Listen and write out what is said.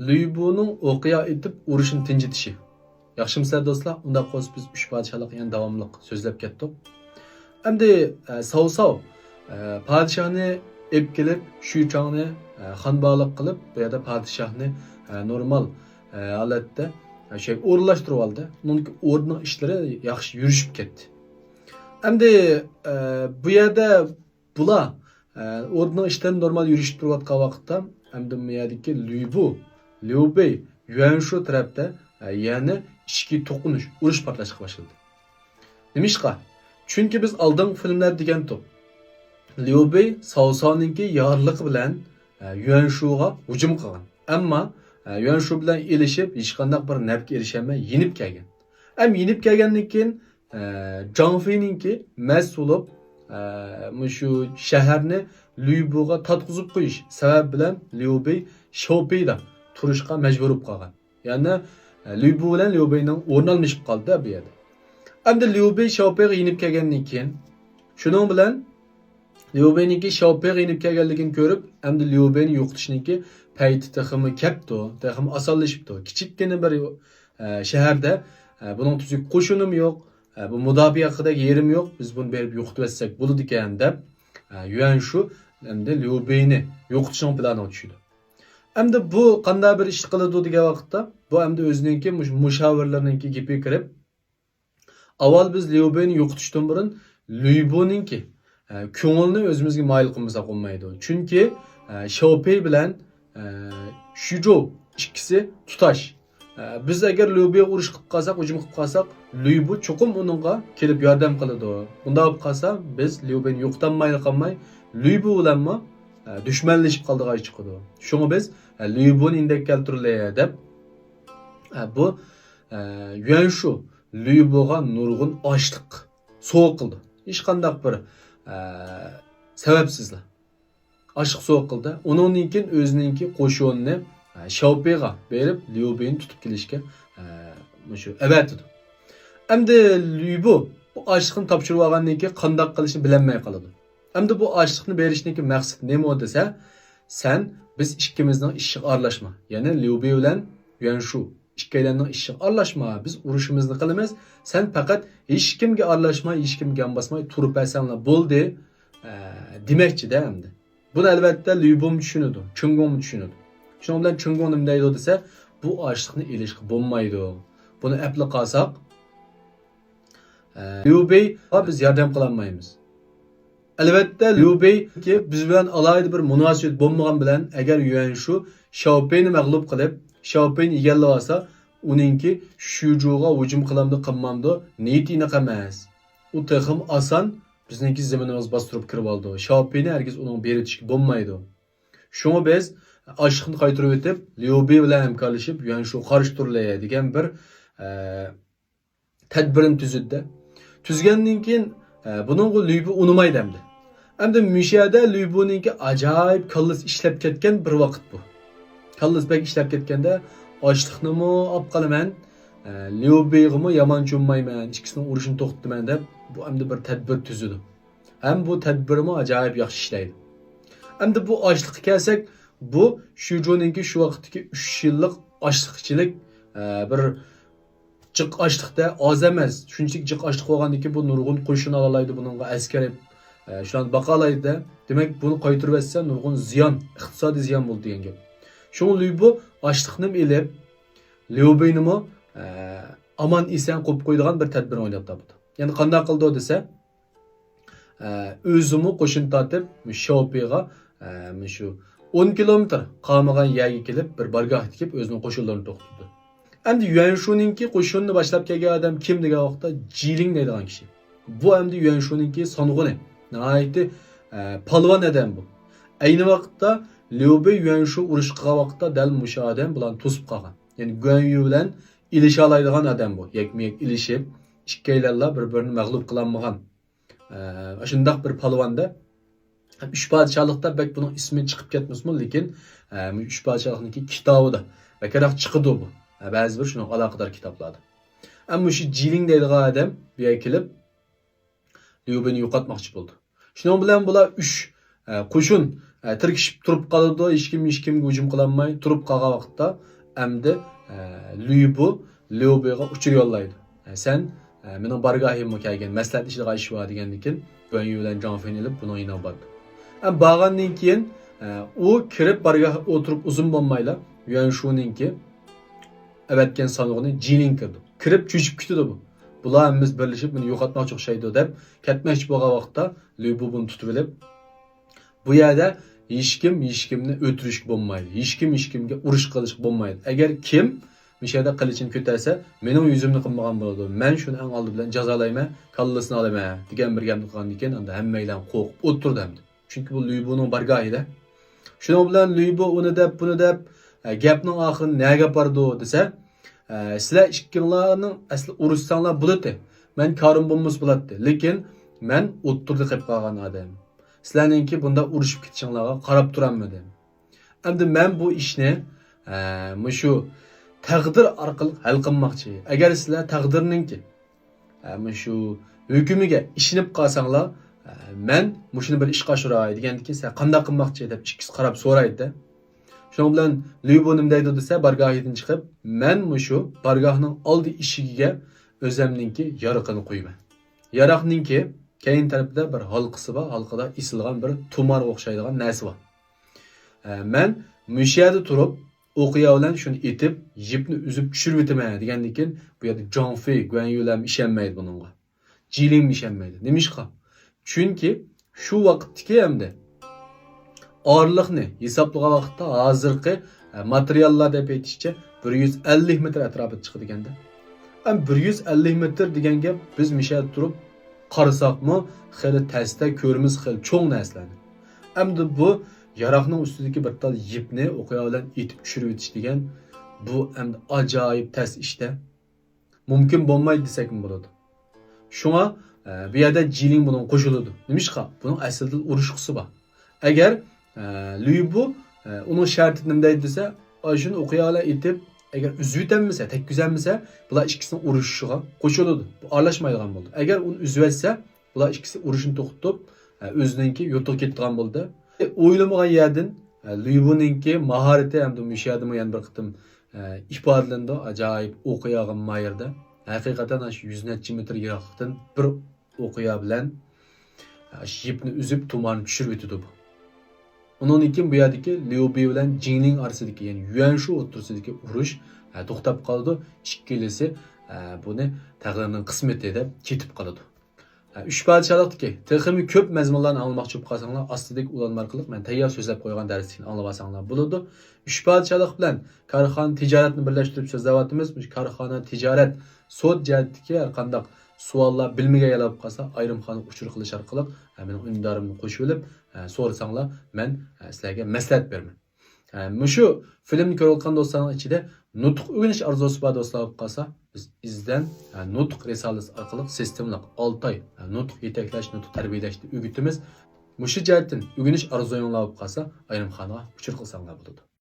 Lüybu'nun o'qiya etib urushini tinchitishi. Yaxshimisilar do'stlar? Unda qo'z biz uch podshohlik yana davomli so'zlab ketdik. Endi Savsov podshohni ep kelib, shu chog'ni xonbog'lik qilib, bu yerda podshohni normal holatda şey o'rinlashtirib oldi. Uning o'rni ishlari yaxshi yurishib ketdi. Endi bu yerda bular o'rni ishlari normal yurishib turayotgan vaqtda endi bu yerdagi Liu Bei, Yuan Shu tarafda yani ishki to'qinish, urush portlashga boshladi. Nimishqa? Chunki biz oldin filmlar degan to'p. Liu Bei Saosoningki yorliq bilan Yuan Shuga hujum qilgan. Ammo Yuan Shu bilan elishib, hech qanday bir nafga erishamay yenib kelgan. Yenib kelgandan keyin Zhang Fei'ninki mas'ulib shu shaharni Liu Bei'ga tatqizib qo'yish sabab bilan Liu Bei Xiaopei'da turishga majbur bo'lib qolgan. Ya'ni Liu Bei bilan Liu Bei'ning o'rni almashib qoldi bu yerda. Endi Liu Bei Xiaopei'ga yenib kelgandan keyin shuning bilan Liu Bei'ninki Xiaopei'ga yenib kelganligini ko'rib, endi Liu Bei'ni yo'qotishniki payti taximi kapti, taximi osonlashibdi. Kichikkina bir shaharda buning tuzuk qo'shinim yo'q, bu mudofaa haqidagi yerim yo'q. Biz buni berib yo'qotib etsak bo'ladi ekan deb Yuan Shu endi Liu Bei'ni yo'qotishning planini tushirdi. Endi bu qanday bir ish qiladi degan vaqtda, bu endi o'zininki mushavirlarninki gapiga kirib, avval biz Liu Bei'ni yo'qotishdan burun Liu Bei'ninki ko'ngilni o'zimizga mayil qilmasak bo'lmaydi. Chunki Xiaopei bilan Shuzhou ikkisi tutash. Biz agar Liu Bei urush qilib qolsak, hujum qilib qolsak, Liu Bei cho'qim uningga kelib yordam qiladi. Bunda bo'lib qolsa, biz Liu Bei'ni yo'qotmay qolmay, Liu Bei bilanmi dushmanlashib qoldigan chiqadi. Shunga biz Liu Bei'ni indek keltirilay deb bu Yuan Shu Liu Bei'ga nurg'un ochliq so'q qildi. Hech qanday bir sababsizlar. Açıq soğuk qildi. Uningdan keyin o'zininki qo'shinni Xiaopei'ga berib Liu Bei'ni tutib kelishga shu avatdi. Endi Liu Bei bu ochliqni topshirib olgandan keyin qanday qilishni bilmay qoladi. Endi bu ochliqni berishniki maqsad nima desa, sen biz ikkimizning ishiga aralashma. Ya'ni Liu Bei bilan Yuan Shu ikkalanning ishiga aralashma. Biz urushimizni qilamiz. Sen faqat hech kimga aralashmay, hech kimga gambasmay turib olsanglar bo'ldi demakchi-da endi. Bunu albatta Liu Bei tushunadi, Chungong tushunadi. Shuning bilan Chungong nima deydi desa, bu ochliqni elishga bo'lmaydi. Buni apli qolsak, Liu Bei'ga biz yordam qila olmaymiz. Albatta Liu Bei ki biz bilan alayda bir munosabat bo'lmagan bilan agar Yuan Shu Xiaopei'ni mag'lub qilib, Xiaopei'ni egallab olsa, uningki Shuzhouga hujum qilamdi, qilmamdi, niyatini qilmas. U taxim oson bizniki zaminimiz bastırıp kirib oldi. Xiaopei'ni herkes onun beritishga bo'lmaydi. Shunga biz ochliqni qaytarib o'tib, Liu Bei bilan hamkorlashib, yani shu qarshi turlay degan bir tadbirini tuzdi. Tuzgandan keyin buningga Liu Bei unimaydi endi. Endi mishada Liu Bei'ninki ajoyib kallas ishlab ketgan bir vaqt bu. Kallas bek ishlab ketganda ochliqnimi olib qolaman, Liu Bei'gimi yomon cho'nmayman, ikkisining urushini to'xtataman deb bu endi bir tadbir tuzdi. Hem bu tadbirimi ajoyib yaxshi ishlaydi. Endi bu ochliqqa kelsak, bu Shuzhou'ninki shu vaqtdagi 3 yillik ochliqchilik bir jiq ochliqda oz emas. Shunchalik jiq ochliq bo'lgandan keyin bu nurg'un qo'shin olalaydi, buningga askar shularni baqalaydi. Demak, buni qaytarib etsa nurg'un ziyon, iqtisodiy ziyon bo'ldi degan gap. Shunga Liu Bei ochliqni elib, Liu Bei'nimi aman esan qo'yib qo'ydigan bir tadbir o'ylab topdi. Yani qanday qildi desa, o'zimi qo'shin tortib Xiaopei'ga shu 10 kilometr qolmagan yerga kelib bir bargoh tikib o'zining qo'shinlarini to'xtatdi. Endi Yuan Shu'ninki qo'shinni boshlab kelgan odam kim degan vaqtda Jiling deydigan kishi. Bu endi Yuan Shu'ninki sonug'ini, nihoyatda palvon odam bu. Ayni vaqtda Liu Bei Yuan Shu urush qilgan vaqtda dal musha odam bilan to'sib qolgan. Ya'ni Guan Yu bilan ilisha oladigan odam bu. Yakma-yak ilishib ikkalanlar bir-birini mag'lub qilolmagan. Shundoq bir palvonda uch podshohlikda bak buning ismi chiqib ketmasmi, lekin uch podshohlikniki kitobida bakaraq chiqdi bu. Ba'zi bir shunga aloqador kitoblarda. Ammo shu Jiling deydigan odam bu yerga kelib Liu Bei'ni yo'qotmoqchi bo'ldi. Shuning bilan bular 3 qo'shin tirkishib turib qoladi, hech kimga hujum qilolmay turib qolgan vaqtda endi Lübu Liubiga uchur yo'llaydi. Sen mening bargahimga kelgan maslahat ishida ish bor degandan keyin Guan Yu bilan Zhang Fei'ni ilib buni yana bordi. Borgandan keyin u kirib bargahga o'tirib uzun bo'lmayla Yuan Shu'ninki avatgan sanog'ini Jining kirdi. Kirib cho'chib ketdi bu. Bular hammamiz birlashib buni yo'qotmoqchi o'xshaydi deb ketmoqchi bo'lgan vaqtda Lübu buni tutib olib bu yerda hech kimni o'tirishga bo'lmaydi. Hech kimga urush qilish bo'lmaydi. Agar kim mishada qilichini ko'tarsa, mening yuzimni qilmagan bo'ladi. Men shuni eng oldi bilan jazolayman, kallasini olaman degan bir gapni qilgandan keyin unda hammalar qo'rqib o'tirdi hamda. Chunki bu Lübuning bargohida. Shuning bilan Lübu uni deb, buni deb gapning oxirini nega bordi desa, sizlar ikkinglarning asli urushsanglar bo'ladi. Men korim bo'lmas bo'ladi. Lekin men o'ttirdi qilib qolgan odam. Sizlarningki bunda urushib ketishinglarga qarab turamidim. Endi men bu ishni shu taqdir orqali hal qilmoqchi. Agar sizlar taqdirningki shu hukmiga ishinib qolsanglar, men shuni bir ishga oshiray degandan keyin sen qanday qilmoqchi deb ikkisi qarab so'raydi. Shuning bilan Lübu nima deydi desa, bargohidan chiqib, men shu bargohning oldi eshigiga o'zimningki yaraqini qo'yman. Yaraqningki keyin tarafida bir halqisi bor, halqida isilgan bir tumar o'xshaydigan narsa bor. Men mushayada turib o'qiya bilan shuni etib, yipni uzib tushirib o'taman degandan keyin bu yerda Zhang Fei, Guan Yu ham ishonmaydi buningga. Jiling ishonmaydi. Nimishqa? Chunki shu vaqtdagi hamda orliqni hisoblagan vaqtda hozirgi materiallar deb aytishcha 150 metr atrofida chiqdi deganda. 150 metr degan gap biz mishada turib qarasaqmi, xili tasda ko'rimiz xil cho'ng narsalarni. Endi bu yaroqning ustidagi bir tal yipni o'qiya bilan etib tushirib o'tish degan bu endi ajoyib tas ishda. Mumkin bo'lmaydi desak bo'ladi. Shunga bu yerda Jiling bilan qo'shiladi. Nimishqa? Buning aslida urushqisi bor. Agar Lübu uning shartini nima deydi desa, shuni o'qiya bilan etib agar uzib o'tamasa, tekkizamasa, bular ikkisini urushishiga qo'shiladi. Bu aralashmaydigan bo'ldi. Agar uni uzib etsa, bular ikkisi urushni to'xtatib, o'zininki yo'tib ketgan bo'ldi. O'ylamagan yerdan Lübuninki mahorati hamda mushadimi yana bir qitim ifodalandi. Ajoyib o'qiyagan mayerda. Haqiqatan shu 100 necha metr yiroqdan bir o'qiya bilan yipni uzib tumanni tushirib o'tdi bu. Onun için bu yerdeki Liu Bei bilen Jining arasidagi, yani Yuan Shu o'rtasidagi urush to'xtab qoldi. Ikkilisi buni taqdirning qismeti deb ketib qoladi. 3 podshohlikdagi texmi ko'p mazmunlarni almoqchi bo'lib qolsanglar, ostidagi ulanma orqali men tayyor so'zlab qo'ygan darslikni anglab olsanglar bo'ladi. 3 podshohlik bilan korxona tijoratni birlashtirib so'zlayapmiz. Korxona tijorat sud jihatdagi har qanday savollar bilmagan yalab qolsa, ayrimxona uchur qilish orqali mening undarimni qo'shib olib, so'rasanglar men sizlarga maslahat beraman. Shu filmni ko'rayotgan do'stlarning ichida nutq o'rganish orzusi bor do'stlar bo'lib qolsa, biz izdan nutq risolasi orqali sistemlik 6 oy nutq yetaklash, nutq tarbiyalashni o'rgatamiz. Shu jihatdan o'rganish orzuyinglar bo'lib qolsa, ayrimxonaga uchur qilsanglar bo'ladi.